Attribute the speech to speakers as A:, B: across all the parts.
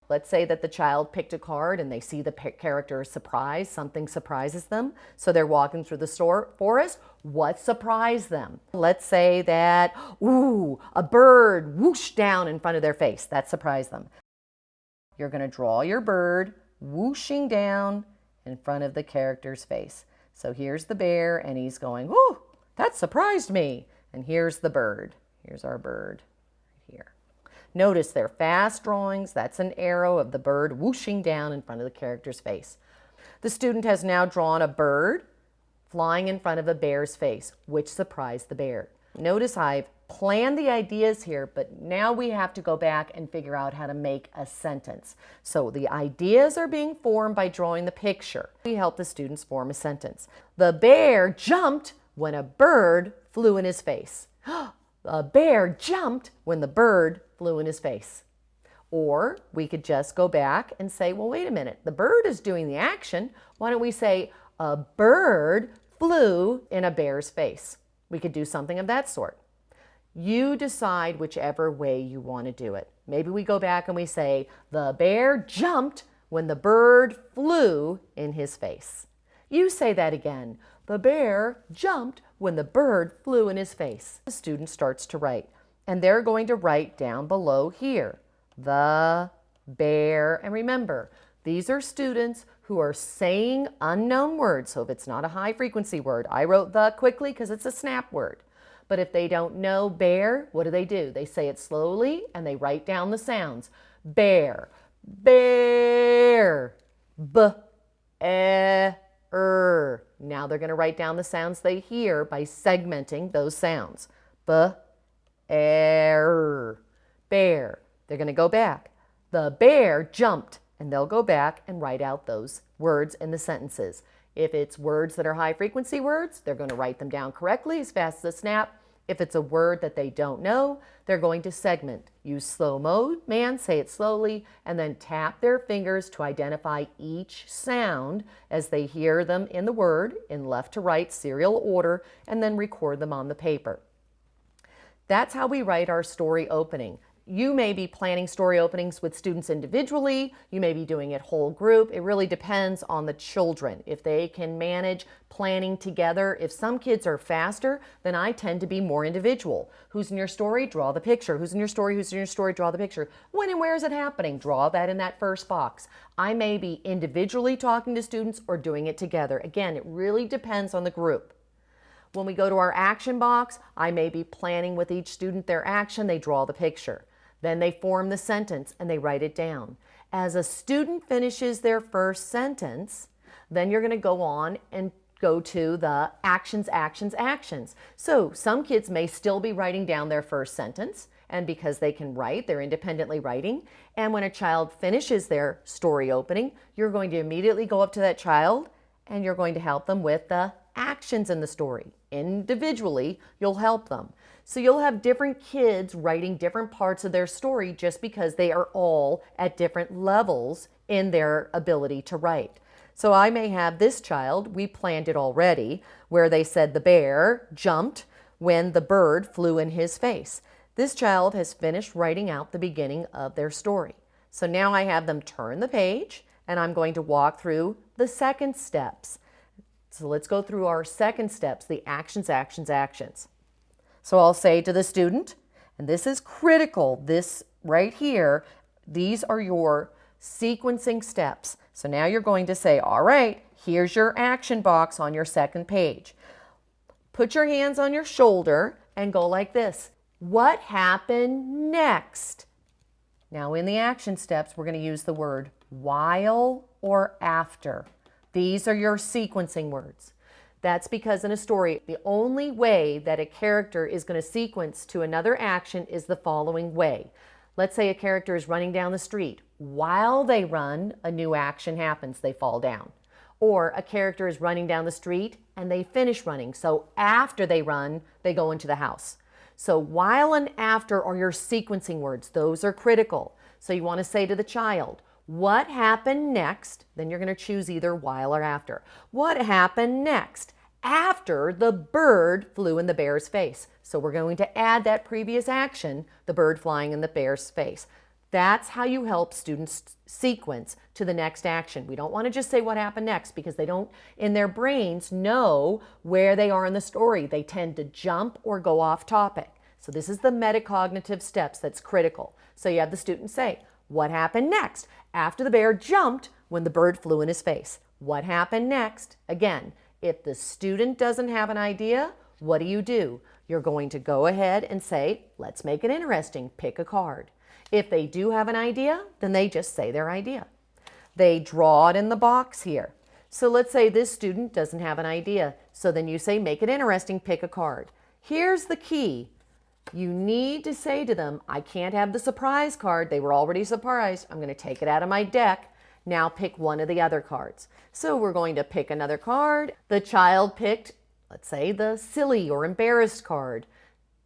A: Let's say that the child picked a card and they see the character surprised, something surprises them. So they're walking through the forest. What surprised them? Let's say that, ooh, a bird whooshed down in front of their face. That surprised them. You're going to draw your bird whooshing down in front of the character's face. So here's the bear and he's going, ooh, that surprised me. And here's the bird. Here's our bird here. Notice they're fast drawings. That's an arrow of the bird whooshing down in front of the character's face. The student has now drawn a bird flying in front of a bear's face, which surprised the bear. Notice I've planned the ideas here, but now we have to go back and figure out how to make a sentence. So the ideas are being formed by drawing the picture. We help the students form a sentence. The bear jumped when a bird flew in his face. The bear jumped when the bird flew in his face. Or we could just go back and say, well, wait a minute, the bird is doing the action. Why don't we say a bird flew in a bear's face? We could do something of that sort. You decide whichever way you want to do it. Maybe we go back and we say, the bear jumped when the bird flew in his face. You say that again. The bear jumped when the bird flew in his face. The student starts to write, and they're going to write down below here, the bear. And remember, these are students who are saying unknown words. So if it's not a high frequency word, I wrote the quickly because it's a snap word. But if they don't know bear, what do? They say it slowly and they write down the sounds. Bear, bear, b, e, er. Now they're going to write down the sounds they hear by segmenting those sounds. B, er, bear. They're going to go back. The bear jumped, and they'll go back and write out those words in the sentences. If it's words that are high frequency words, they're going to write them down correctly as fast as a snap. If it's a word that they don't know, they're going to segment. Use slow mode, say it slowly, and then tap their fingers to identify each sound as they hear them in the word in left to right serial order, and then record them on the paper. That's how we write our story opening. You may be planning story openings with students individually. You may be doing it whole group. It really depends on the children. If they can manage planning together, if some kids are faster, then I tend to be more individual. Who's in your story? Draw the picture. Who's in your story? Who's in your story? Draw the picture. When and where is it happening? Draw that in that first box. I may be individually talking to students or doing it together. Again, it really depends on the group. When we go to our action box, I may be planning with each student their action. They draw the picture. Then they form the sentence and they write it down. As a student finishes their first sentence, then you're going to go on and go to the actions, actions, actions. So some kids may still be writing down their first sentence, and because they can write, they're independently writing. And when a child finishes their story opening, you're going to immediately go up to that child and you're going to help them with the actions in the story. Individually, you'll help them. So you'll have different kids writing different parts of their story just because they are all at different levels in their ability to write. So I may have this child, we planned it already, where they said the bear jumped when the bird flew in his face. This child has finished writing out the beginning of their story. So now I have them turn the page and I'm going to walk through the second steps. So let's go through our second steps, the actions, actions, actions. So I'll say to the student, and this is critical, this right here, these are your sequencing steps. So now you're going to say, all right, here's your action box on your second page. Put your hands on your shoulder and go like this. What happened next? Now in the action steps, we're going to use the word while or after. These are your sequencing words. That's because in a story, the only way that a character is going to sequence to another action is the following way. Let's say a character is running down the street. While they run, a new action happens. They fall down. Or a character is running down the street and they finish running. So after they run, they go into the house. So while and after are your sequencing words. Those are critical. So you want to say to the child, what happened next? Then you're going to choose either while or after. What happened next? After the bird flew in the bear's face. So we're going to add that previous action, the bird flying in the bear's face. That's how you help students sequence to the next action. We don't want to just say what happened next because they don't, in their brains, know where they are in the story. They tend to jump or go off topic. So this is the metacognitive steps that's critical. So you have the student say, what happened next? After the bear jumped when the bird flew in his face. What happened next? Again, if the student doesn't have an idea, what do? You're going to go ahead and say, let's make it interesting. Pick a card. If they do have an idea, then they just say their idea. They draw it in the box here. So let's say this student doesn't have an idea. So then you say, make it interesting, pick a card. Here's the key. You need to say to them, I can't have the surprise card. They were already surprised. I'm going to take it out of my deck. Now pick one of the other cards. So we're going to pick another card. The child picked, let's say, the silly or embarrassed card.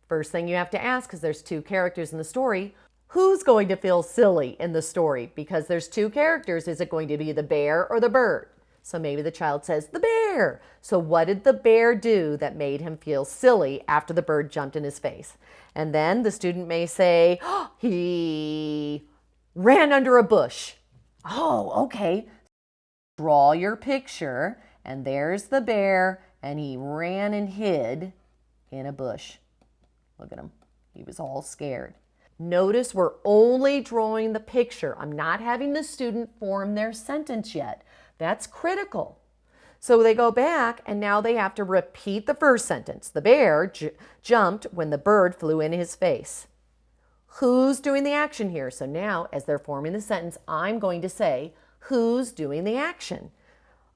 A: First thing you have to ask, because there's two characters in the story, who's going to feel silly in the story? Because there's two characters. Is it going to be the bear or the bird? So maybe the child says, the bear. So what did the bear do that made him feel silly after the bird jumped in his face? And then the student may say, oh, he ran under a bush. Oh, okay. Draw your picture, and there's the bear, and he ran and hid in a bush. Look at him. He was all scared. Notice we're only drawing the picture. I'm not having the student form their sentence yet. That's critical. So they go back and now they have to repeat the first sentence. The bear jumped when the bird flew in his face. Who's doing the action here? So now as they're forming the sentence, I'm going to say, who's doing the action?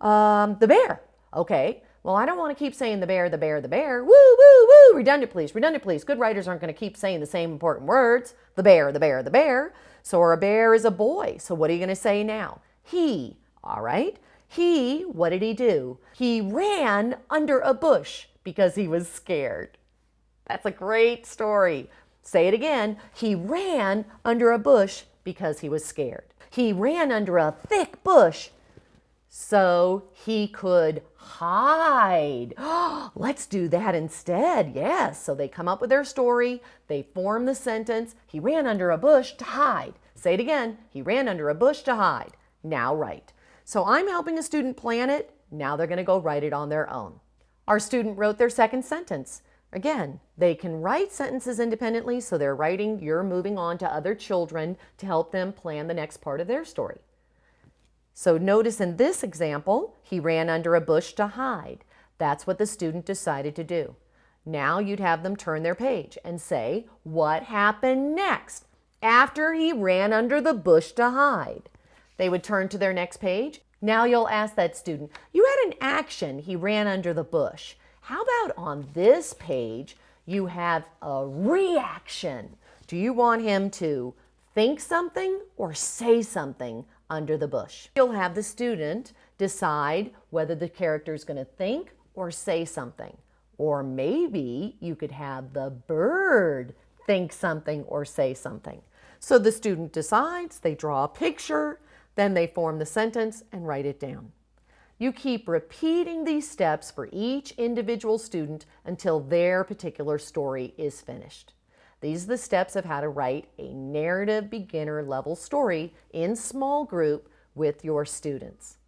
A: The bear. Okay. Well, I don't want to keep saying the bear, the bear, the bear. Woo, woo, woo. Redundant, please. Redundant, please. Good writers aren't going to keep saying the same important words. The bear, the bear, the bear. So a bear is a boy. So what are you going to say now? He. All right. He, what did he do? He ran under a bush because he was scared. That's a great story. Say it again. He ran under a bush because he was scared. He ran under a thick bush so he could hide. Let's do that instead. Yes. So they come up with their story. They form the sentence. He ran under a bush to hide. Say it again. He ran under a bush to hide. Now write. So I'm helping a student plan it. Now they're going to go write it on their own. Our student wrote their second sentence. Again, they can write sentences independently, so they're writing, you're moving on to other children to help them plan the next part of their story. So notice in this example, he ran under a bush to hide. That's what the student decided to do. Now you'd have them turn their page and say, what happened next after he ran under the bush to hide? They would turn to their next page. Now you'll ask that student, you had an action, he ran under the bush. How about on this page, you have a reaction? Do you want him to think something or say something under the bush? You'll have the student decide whether the character is going to think or say something. Or maybe you could have the bird think something or say something. So the student decides, they draw a picture, then they form the sentence and write it down. You keep repeating these steps for each individual student until their particular story is finished. These are the steps of how to write a narrative beginner level story in small group with your students.